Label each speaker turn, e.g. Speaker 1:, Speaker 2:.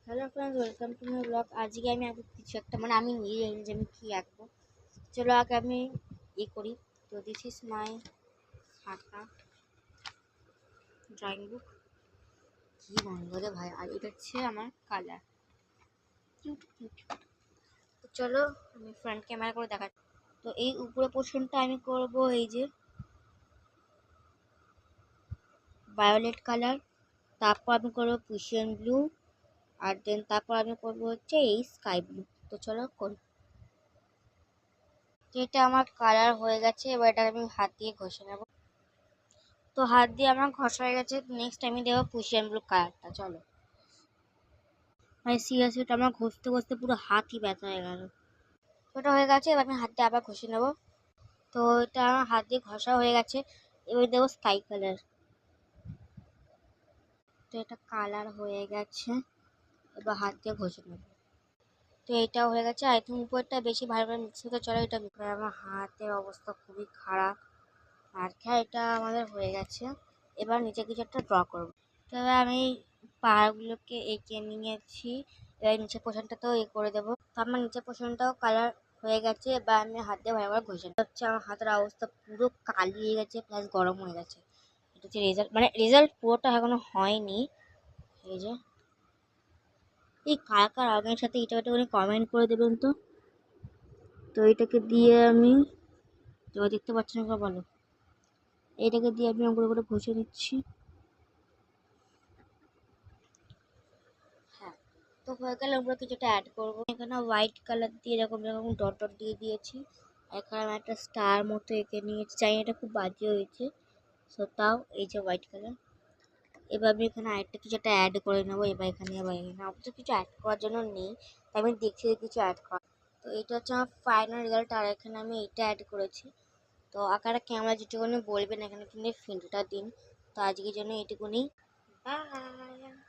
Speaker 1: Hello friends, welcome to my blog. আজকে আমি আঁকবো কিছু একটা, মানে আমি নিজে জানি যে আমি কী আঁকবো। চলো আগে আমি করি। তো দিস ইজ মাই খাতা, ড্রয়িং বুক। কী গন্ধ রে ভাই! আর এটা হচ্ছে আমার কালার, কিউট কিউট। তো চলো আমি ফ্রন্ট ক্যামেরা করে দেখাচ্ছি। তো এই উপরে পোর্শনটা আমি করব এই যে ভায়োলেট কালার, তারপর আমি করবো পিশিয়ান ব্লু, আর দেন তারপর আমি করবো হচ্ছে এই স্কাই ব্লু। তো চলো করি। এটা আমার কালার হয়ে গেছে, এবার এটা আমি হাত দিয়ে ঘষে নেব। তো হাত দিয়ে আমার ঘষা হয়ে গেছে। নেক্সট আমি দেবো পিশিয়ান ব্লু কালারটা। চলো ভাই, সিরিয়াসলি এটা আমার ঘষতে ঘষতে পুরো হাতই ব্যথা হয়ে গেল। ওটা হয়ে গেছে, এবার আমি হাত দিয়ে আবার ঘষে নেব। তো এটা আমার হাত দিয়ে ঘষা হয়ে গেছে, এবার দেবো স্কাই কালার। তো এটা কালার হয়ে গেছে, এবার হাত দিয়ে ঘষে নেব। তো এটাও হয়ে গেছে। আই থিঙ্ক উপরটা বেশি ভালো করে মিক্স হতে চলো। এটা আমার হাতের অবস্থা খুবই খারাপ। আর এটা আমাদের হয়ে গেছে। এবার নিচে কিছু একটা ড্র করবো। তবে আমি পাহাড়গুলোকে এঁকে নিয়েছি, এবার নিচের পোর্শনটাতেও করে দেবো। তো আমার নিচের পোর্শনটাও কালার হয়ে গেছে। এবার আমি হাত দিয়ে ভালো করে ঘষে হচ্ছে। আমার হাতের অবস্থা পুরো কালি হয়ে গেছে, প্লাস গরম হয়ে গেছে। এটা হচ্ছে রেজাল্ট, মানে রেজাল্ট পুরোটা এখনো হয়নি। এই যে এই কার কার রঙের সাথে এটা কমেন্ট করে দেবেন তো। তো এটাকে দিয়ে আমি, তো দেখতে পাচ্ছেন না বলো, এটাকে দিয়ে আমি ওগুলো করে ঘষে নিচ্ছি। হ্যাঁ, তো হয়ে গেলে আমরা কিছুটা অ্যাড করবো। এখানে হোয়াইট কালার দিয়ে এরকম এরকম ডট ডট দিয়ে দিয়েছি। এখানে আমি একটা স্টার মতো এঁকে নিয়েছি, চাই এটা খুব বাজে হয়েছে। সো তাও এই যে হোয়াইট কালার। এবার আমি এখানে আরেকটা কিছু একটা অ্যাড করে নেবো। এবার এখানে অবশ্য কিছু অ্যাড করার জন্য নেই, তাই আমি দেখছি যে কিছু অ্যাড করা। তো এটা হচ্ছে আমার ফাইনাল রেজাল্ট, আর এখানে আমি এটা অ্যাড করেছি। তো আকারে ক্যামেরা যেটুকুনি বলবেন এখানে কিন্তু ফিল্টার দিন। তো আজকের জন্য এটুকুনি, বাই।